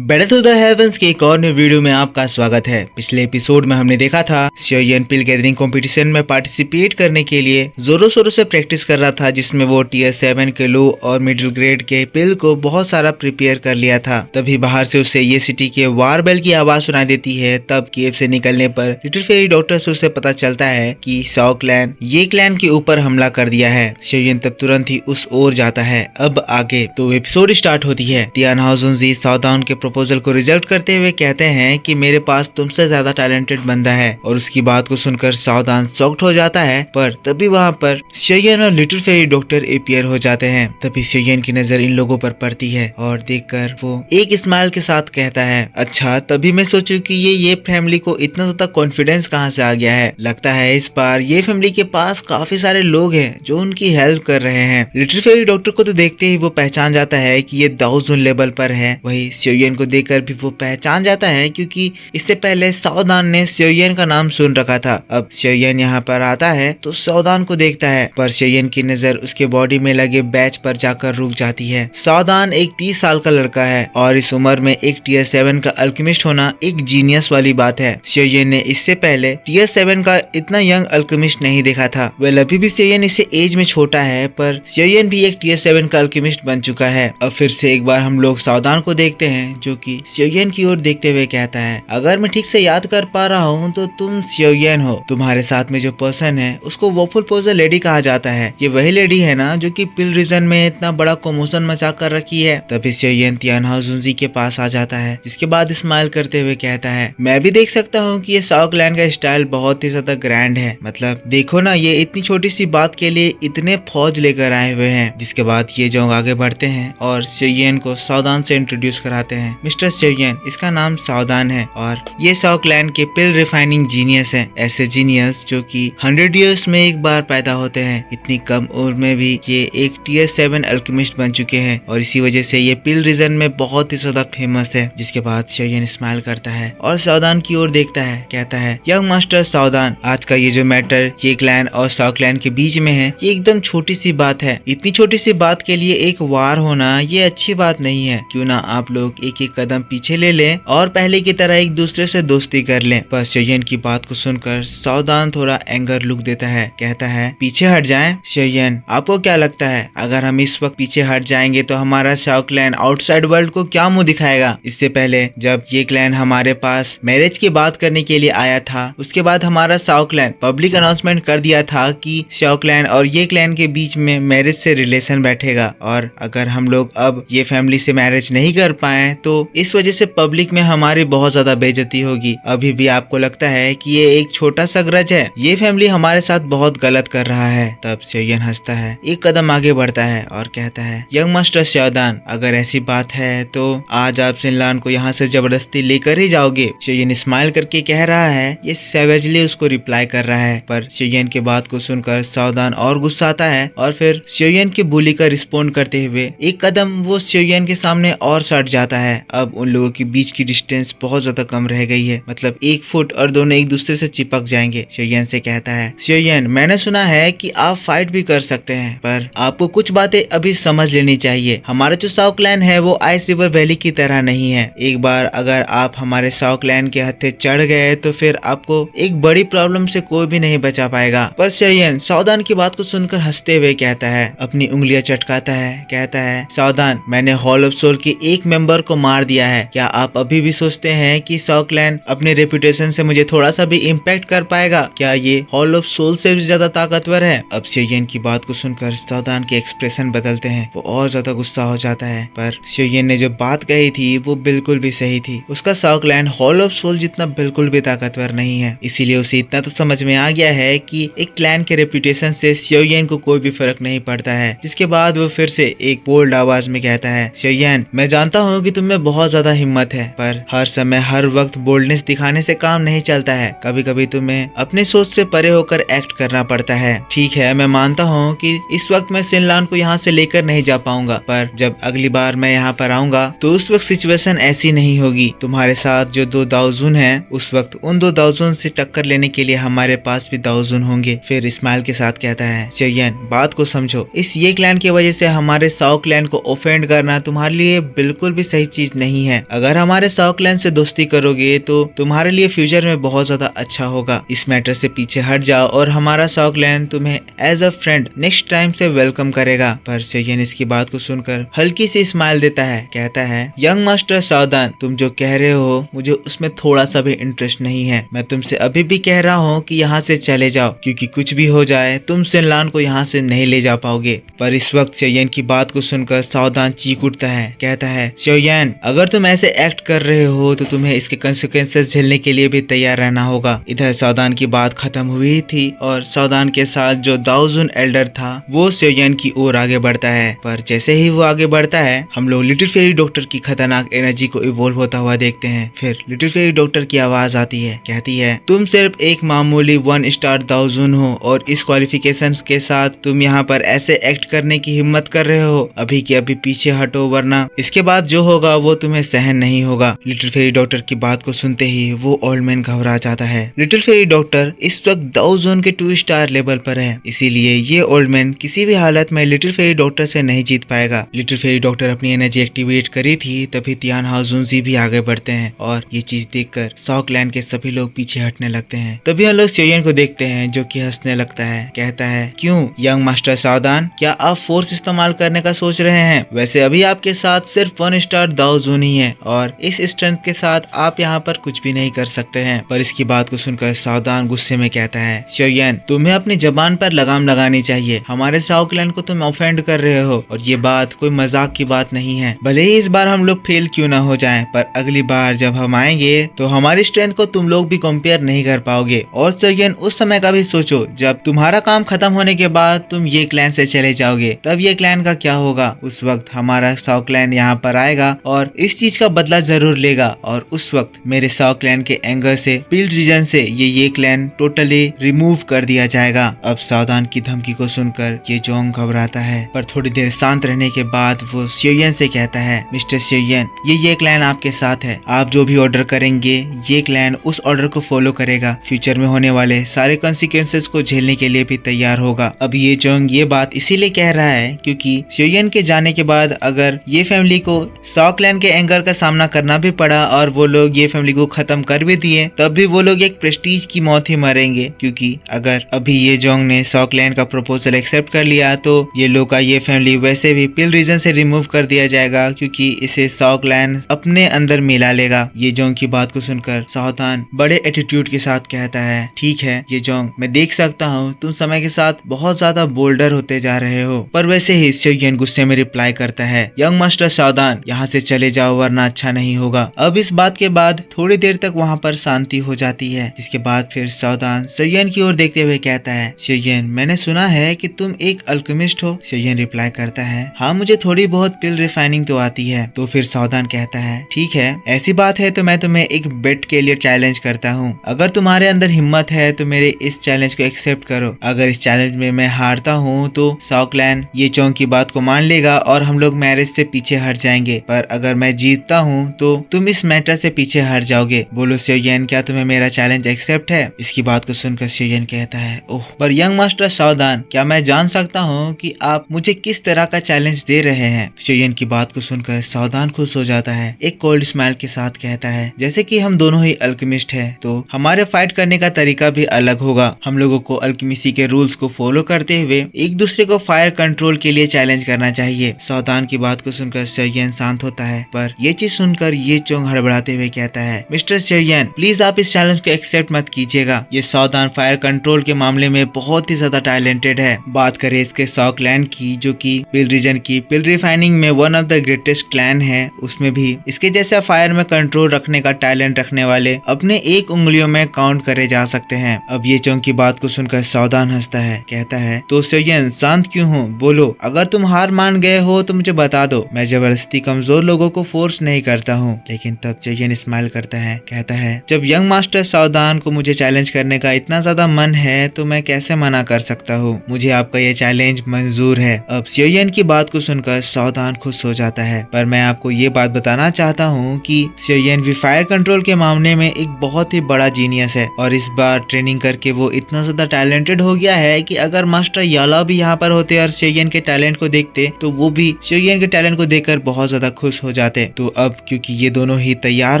Battle to the heavens के एक और नए वीडियो में आपका स्वागत है। पिछले एपिसोड में हमने देखा था शियोयन पिल गैदरिंग कंपटीशन में पार्टिसिपेट करने के लिए जोरों शोरों से प्रैक्टिस कर रहा था, जिसमें वो टीयर 7 के लो और मिडिल ग्रेड के पिल को बहुत सारा प्रिपेयर कर लिया था। तभी बाहर से उसे ये सिटी के वार बेल की आवाज सुनाई देती है। तब केव से निकलने पर लिटिल फेरी डॉक्टर से उसे पता चलता है कि शॉ क्लैन ये क्लैन के ऊपर हमला कर दिया है। शियोयन तब तुरंत ही उस ओर जाता है। अब आगे तो एपिसोड स्टार्ट होती है। तियान हाओजुनजी साउदान के प्रपोजल को रिजेक्ट करते हुए कहते हैं कि मेरे पास तुमसे ज्यादा टैलेंटेड बंदा है, और उसकी बात को सुनकर साउदान शॉक्ड हो जाता है। पर तभी वहाँ पर शियोयन और लिटिल फेरी डॉक्टर अपीयर हो जाते हैं। तभी शियोयन की नजर इन लोगों पर पड़ती है और देखकर वो एक स्माइल के साथ कहता है, अच्छा तभी मैं सोचूं कि ये फैमिली को इतना ज्यादा कॉन्फिडेंस कहाँ से आ गया है। लगता है इस बार ये फैमिली के पास काफी सारे लोग हैं जो उनकी हेल्प कर रहे हैं। लिटिल फेरी डॉक्टर को तो देखते ही वो पहचान जाता है कि ये दाओजुन लेवल पर है। वही शियोयन को देखकर भी वो पहचान जाता है, क्योंकि इससे पहले साउदान ने शियोयन का नाम सुन रखा था। अब शियोयन यहाँ पर आता है तो साउदान को देखता है, पर शियोयन की नजर उसके बॉडी में लगे बैच पर जाकर रुक जाती है। साउदान एक 30 साल का लड़का है और इस उम्र में एक टीयर 7 का अल्केमिस्ट होना एक जीनियस वाली बात है। शियोयन ने इससे पहले टीयर 7 का इतना यंग अल्केमिस्ट नहीं देखा था। वेल अभी भी शियोयन इससे एज में छोटा है, पर शियोयन भी एक टीयर 7 का अल्केमिस्ट बन चुका है। अब फिर से एक बार हम लोग साउदान को देखते हैं, जो कि शियोयन की ओर देखते हुए कहता है, अगर मैं ठीक से याद कर पा रहा हूँ तो तुम शियोयन हो। तुम्हारे साथ में जो पर्सन है उसको वॉफल पोजर लेडी कहा जाता है। ये वही लेडी है ना जो कि पिल रीजन में इतना बड़ा कमोशन मचा कर रखी है। तभी शियोयन तियान हाओजुनजी के पास आ जाता है, जिसके बाद स्माइल करते हुए कहता है, मैं भी देख सकता हूँ कि ये शॉ क्लैन का स्टाइल बहुत ही ज्यादा ग्रैंड है। मतलब देखो ना, ये इतनी छोटी सी बात के लिए इतने फौज लेकर आए हुए हैं। जिसके बाद ये जो आगे बढ़ते हैं और शियोयन को साउदान से इंट्रोड्यूस कराते हैं। मिस्टर शियोयन, इसका नाम साउदान है और ये शॉ क्लैन के पिल रिफाइनिंग जीनियस हैं। ऐसे जीनियस जो कि 100 इयर्स में एक बार पैदा होते हैं। इतनी कम उम्र में भी ये एक टीयर 7 अल्केमिस्ट बन चुके हैं और इसी वजह से ये पिल रीजन में बहुत ही ज्यादा फेमस है। जिसके बाद शियोयन स्माइल करता है और साउदान की ओर देखता है, कहता है, यंग मास्टर साउदान, आज का ये जो मैटर ये क्लैन और शॉ क्लैन के बीच में है, ये एकदम छोटी सी बात है। इतनी छोटी सी बात के लिए एक वार होना ये अच्छी बात नहीं है। क्यों ना आप लोग एक एक कदम पीछे ले लें और पहले की तरह एक दूसरे से दोस्ती कर लें। पर शियोयन की बात को सुनकर साउदान थोड़ा एंगर लुक देता है, कहता है, पीछे हट जाएं। शियोयन, आपको क्या लगता है अगर हम इस वक्त पीछे हट जाएंगे तो हमारा शॉ क्लैन आउटसाइड वर्ल्ड को क्या मुंह दिखाएगा? इससे पहले जब ये क्लैन हमारे पास मैरिज की बात करने के लिए आया था, उसके बाद हमारा शॉ क्लैन पब्लिक अनाउंसमेंट कर दिया था कि शॉ क्लैन और ये क्लैन के बीच में मैरिज से रिलेशन बैठेगा, और अगर हम लोग अब ये फैमिली से मैरिज नहीं कर पाए तो इस वजह से पब्लिक में हमारी बहुत ज्यादा बेइज्जती होगी। अभी भी आपको लगता है कि ये एक छोटा सा ग्रज है? ये फैमिली हमारे साथ बहुत गलत कर रहा है। तब शियोयन हंसता है, एक कदम आगे बढ़ता है और कहता है, यंग मास्टर साउदान, अगर ऐसी बात है तो आज आप सिनलान को यहाँ से जबरदस्ती लेकर ही जाओगे? शियोयन स्माइल करके कह रहा है। ये सैवेजली उसको रिप्लाई कर रहा है, पर शियोयन की बात को सुनकर साउदान और गुस्सा आता है और फिर शियोयन की बोली का रिस्पॉन्ड करते हुए एक कदम वो शियोयन के सामने और सट जाता है। अब उन लोगों के बीच की डिस्टेंस बहुत ज्यादा कम रह गई है, मतलब 1 फुट, और दोनों एक दूसरे से चिपक जाएंगे। शियोयन से कहता है, शियोयन, मैंने सुना है कि आप फाइट भी कर सकते हैं, पर आपको कुछ बातें अभी समझ लेनी चाहिए। हमारा जो शॉ क्लैन है वो आइस रिवर वैली की तरह नहीं है। एक बार अगर आप हमारे शॉ क्लैन के हत्थे चढ़ गए तो फिर आपको एक बड़ी प्रॉब्लम से कोई भी नहीं बचा पाएगा। पर शियोयन साउदान की बात को सुनकर हंसते हुए कहता है, अपनी उंगलियां चटकाता है, कहता है, साउदान, मैंने हॉल ऑफ सोल के एक मेंबर को मार दिया है। क्या आप अभी भी सोचते हैं कि शॉ क्लैन अपने रेपुटेशन से मुझे थोड़ा सा भी इम्पैक्ट कर पाएगा? क्या ये हॉल ऑफ सोल से भी ज्यादा ताकतवर है? अब शियोयन की बात को सुनकर साउदान के एक्सप्रेशन बदलते हैं, वो और ज्यादा गुस्सा हो जाता है। पर शियोयन ने जो बात कही थी वो बिल्कुल भी सही थी। उसका Xiao clan hall of soul जितना बिल्कुल भी ताकतवर नहीं है। इसीलिए उसे इतना तो समझ में आ गया है कि एक क्लैन के रेपुटेशन से शियोयन को कोई भी फर्क नहीं पड़ता है। जिसके बाद वो फिर से एक बोल्ड आवाज में कहता है, शियोयन, मैं जानता हूँ कि तुम्हें बहुत ज्यादा हिम्मत है, पर हर समय हर वक्त बोल्डनेस दिखाने से काम नहीं चलता है। कभी कभी तुम्हें अपने सोच से परे होकर एक्ट करना पड़ता है। ठीक है, मैं मानता हूँ कि इस वक्त मैं सिनलान को यहाँ से लेकर नहीं जा पाऊंगा, पर जब अगली बार मैं यहाँ पर आऊंगा तो उस वक्त सिचुएशन ऐसी नहीं होगी। तुम्हारे साथ जो 2 दाओजुन हैं, उस वक्त उन 2 दाओजुन से टक्कर लेने के लिए हमारे पास भी दाओजुन होंगे। फिर स्माइल के साथ कहता है, शियोयन, बात को समझो। इस ये क्लैन की वजह से हमारे शॉ क्लैन को ऑफेंड करना तुम्हारे लिए बिल्कुल भी सही चीज चीज नहीं है। अगर हमारे साओ क्लैन से दोस्ती करोगे तो तुम्हारे लिए फ्यूचर में बहुत ज्यादा अच्छा होगा। इस मैटर से पीछे हट जाओ और हमारा साओ क्लैन तुम्हें as a friend next time से वेलकम करेगा। पर सेयन इसकी बात को सुनकर हल्की सी स्माइल देता है, कहता है यंग मास्टर सावधान, तुम जो कह रहे हो मुझे उसमें थोड़ा सा भी इंटरेस्ट नहीं है। मैं तुमसे अभी भी कह रहा हूँ कि यहाँ से चले जाओ, क्योंकि कुछ भी हो जाए तुम सिनलान को यहाँ से नहीं ले जा पाओगे। पर इस वक्त सेयन की बात को सुनकर सावधान चीख उठता है, कहता है सेयन अगर तुम ऐसे एक्ट कर रहे हो तो तुम्हें इसके कंसिक्वेंसेस झेलने के लिए भी तैयार रहना होगा। इधर सावधान की बात खत्म हुई थी और सावधान के साथ जो दाओजुन एल्डर था वो सेयन की ओर आगे बढ़ता है। पर जैसे ही वो आगे बढ़ता है हम लोग लिटिल फेरी डॉक्टर की खतरनाक एनर्जी को इवोल्व होता हुआ देखते हैं। फिर लिटिल फेरी डॉक्टर की आवाज आती है, कहती है तुम सिर्फ एक मामूली 1 स्टार दाओजुन हो और इस क्वालिफिकेशंस के साथ तुम यहाँ पर ऐसे एक्ट करने की हिम्मत कर रहे हो। अभी के अभी पीछे हटो वरना इसके बाद जो होगा वो तुम्हें सहन नहीं होगा। लिटिल फेरी डॉक्टर की बात को सुनते ही वो ओल्ड मैन घबरा जाता है। लिटिल फेरी डॉक्टर इस वक्त दाओजुन के 2 स्टार लेवल पर है, इसीलिए ये ओल्ड मैन किसी भी हालत में लिटिल फेरी डॉक्टर से नहीं जीत पाएगा। लिटिल फेरी डॉक्टर अपनी एनर्जी एक्टिवेट करी थी तभी तियान हाउजुनजी भी आगे बढ़ते हैं और ये चीज देखकर साओ क्लैन के सभी लोग पीछे हटने लगते हैं। तभी हम लोग सेयन को देखते हैं जो कि हंसने लगता है, कहता है क्यों यंग मास्टर सावधान, क्या आप फोर्स इस्तेमाल करने का सोच रहे हैं? वैसे अभी आपके साथ सिर्फ 1 स्टार दाओजुन ही है और इस स्ट्रेंथ के साथ आप यहाँ पर कुछ भी नहीं कर सकते हैं। पर इसकी बात को सुनकर सावधान गुस्से में कहता है सेयन तुम्हें अपनी जबान पर लगाम लगानी चाहिए, हमारे साओ क्लैन को तुम ऑफेंड कर रहे हो और ये बात कोई मजाक की बात नहीं है। भले ही इस बार हम लोग फेल क्यों ना हो जाएं, पर अगली बार जब हम आएंगे तो हमारी स्ट्रेंथ को तुम लोग भी कंपेयर नहीं कर पाओगे। और सेयन उस समय का भी सोचो जब तुम्हारा काम खत्म होने के बाद तुम ये क्लैन से चले जाओगे, तब ये क्लैन का क्या होगा? उस वक्त हमारा साओ क्लैन यहाँ पर आएगा और इस चीज का बदला जरूर लेगा और उस वक्त मेरे साओ क्लैन के एंगर से पिल रीजन से ये क्लैन टोटली रिमूव कर दिया जाएगा। अब सावधान की धमकी को सुनकर ये जोंग घबराता है, पर थोड़ी देर शांत रहने के बाद वो सेयन से कहता है मिस्टर सेयन ये क्लैन आपके साथ है, आप जो भी ऑर्डर करेंगे ये क्लैन उस ऑर्डर को फॉलो करेगा, फ्यूचर में होने वाले सारे कॉन्सिक्वेंसेस को झेलने के लिए भी तैयार होगा। अब ये जोंग ये बात इसीलिए कह रहा है क्योंकि सेयन के जाने के बाद अगर ये फैमिली को साओ क्लैन के एंगर का सामना करना भी पड़ा और वो लोग ये फैमिली को खत्म कर भी दिए तब भी वो लोग एक प्रेस्टीज की मौत ही मरेंगे, क्योंकि अगर अभी ये जोंग ने साओ क्लैन का प्रपोजल एक्सेप्ट कर लिया तो ये लोग का ये फैमिली वैसे भी पिल रीजन से रिमूव कर दिया जाएगा, क्योंकि इसे साओ क्लैन अपने अंदर मिला लेगा। ये जोंग की बात को सुनकर सावधान बड़े एटीट्यूड के साथ कहता है ठीक है ये जोंग मैं देख सकता हूँ तुम समय के साथ बहुत ज्यादा बोल्डर होते जा रहे हो। पर वैसे ही सेयन गुस्से में रिप्लाई करता है यंग मास्टर सावधान यहाँ से चले जाओ वरना अच्छा नहीं होगा। अब इस बात के बाद थोड़ी देर तक वहाँ पर शांति हो जाती है, जिसके बाद फिर सावधान सेयन की ओर देखते हुए कहता है सेयन मैंने सुना है कि तुम एक अल्केमिस्ट हो। सेयन रिप्लाई करता है हाँ मुझे थोड़ी बहुत पिल रिफाइनिंग तो आती है। तो फिर सावधान कहता है ठीक है ऐसी बात है तो मैं तुम्हें एक बेट के लिए चैलेंज करता हूँ, अगर तुम्हारे अंदर हिम्मत है तो मेरे इस चैलेंज को एक्सेप्ट करो। अगर इस चैलेंज में मैं हारता हूँ तो साओ क्लैन ये जोंग की बात को मान लेगा और हम लोग मैरिज से पीछे हट जाएंगे, पर अगर मैं जीतता हूँ तो तुम इस मैटर से पीछे हट जाओगे। बोलो सेयन क्या तुम्हें मेरा चैलेंज एक्सेप्ट है? इसकी बात को सुनकर सेयन कहता है ओह पर यंग मास्टर सावधान क्या मैं जान सकता हूँ कि आप मुझे किस तरह का चैलेंज दे रहे हैं? सेयन की बात को सुनकर सावधान खुश हो जाता है, एक कोल्ड स्माइल के साथ कहता है जैसे कि हम दोनों ही अल्केमिस्ट हैं तो हमारे फाइट करने का तरीका भी अलग होगा। हम लोगों को अल्केमिसी के रूल्स को फॉलो करते हुए एक दूसरे को फायर कंट्रोल के लिए चैलेंज करना चाहिए। सावधान की बात को सुनकर सेयन शांत होता है, पर ये चीज सुनकर ये जोंग हड़बड़ाते हुए कहता है मिस्टर सेयन प्लीज आप इस चैलेंज को एक्सेप्ट मत कीजिएगा। ये सावधान फायर कंट्रोल के मामले में बहुत ही ज्यादा टैलेंटेड है। बात करें इसके साओ क्लैन की जो कि पिल रीजन की पिल रिफाइनिंग में one of the greatest clan है, उसमें भी इसके जैसा फायर में कंट्रोल रखने का टैलेंट रखने वाले अपने एक उंगलियों में काउंट करे जा सकते हैं। अब ये जोंग की बात को सुनकर सावधान हंसता है, कहता है तो सेयन शांत क्यों हो? बोलो अगर तुम हार मान गए हो तो मुझे बता दो, मैं जबरदस्ती कमजोर लोगों को फोर्स नहीं करता हूँ। लेकिन तब सेयन स्माइल करता है, कहता है जब यंग मास्टर सावधान को मुझे चैलेंज करने का इतना ज्यादा मन है तो मैं कैसे मना कर सकता हूँ, मुझे आपका ये चैलेंज मंजूर है। अब सेयन की बात को सुनकर सावधान खुश हो जाता है, पर मैं आपको ये बात बताना चाहता हूँ कि सेयन भी फायर कंट्रोल के मामले में एक बहुत ही बड़ा जीनियस है और इस बार ट्रेनिंग करके वो इतना ज्यादा टैलेंटेड हो गया है कि अगर मास्टर याला भी यहाँ पर होते और सेयन के टैलेंट को देखते तो वो भी सेयन के टैलेंट को देखकर बहुत ज्यादा खुश हो हो जाते। तो अब क्योंकि ये दोनों ही तैयार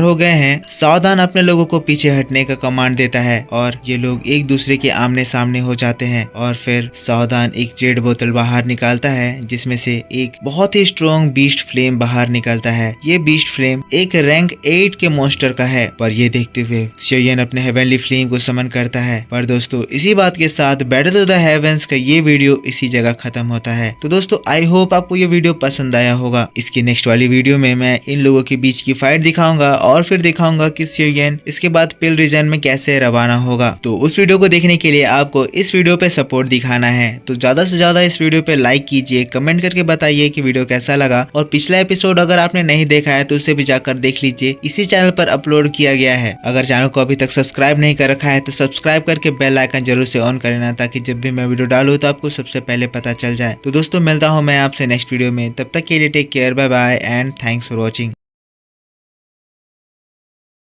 हो गए हैं, सावधान अपने लोगों को पीछे हटने का कमांड देता है और ये लोग एक दूसरे के आमने सामने हो जाते हैं। और फिर सावधान एक जेड बोतल बाहर निकालता है जिसमें से एक बहुत ही स्ट्रॉन्ग बीस्ट फ्लेम बाहर निकलता है। ये बीस्ट फ्लेम एक रैंक 8 के मॉन्स्टर का है। पर ये देखते हुए शियोयन अपने हेवनली फ्लेम को समन करता है। पर दोस्तों इसी बात के साथ बैटल ऑफ द हेवंस का ये वीडियो इसी जगह खत्म होता है। तो दोस्तों आई होप आपको ये वीडियो पसंद आया होगा। इसकी नेक्स्ट वाली वीडियो में मैं इन लोगों के बीच की फाइट दिखाऊंगा और फिर दिखाऊंगा कि शियोयन इसके बाद पिल रीजन में कैसे रवाना होगा। तो उस वीडियो को देखने के लिए आपको इस वीडियो पे सपोर्ट दिखाना है। तो ज्यादा से ज्यादा इस वीडियो पे लाइक कीजिए, कमेंट करके बताइए कि वीडियो कैसा लगा। और पिछला एपिसोड अगर आपने नहीं देखा है तो उसे भी जाकर देख लीजिए, इसी चैनल पर अपलोड किया गया है। अगर चैनल को अभी तक सब्सक्राइब नहीं कर रखा है तो सब्सक्राइब करके बेल आइकन जरूर से ऑन कर लेना, ताकि जब भी मैं वीडियो डालूं तो आपको सबसे पहले पता चल जाए। तो दोस्तों मिलता हूं मैं आपसे नेक्स्ट वीडियो में, तब तक के लिए take care, bye bye and thanks for watching.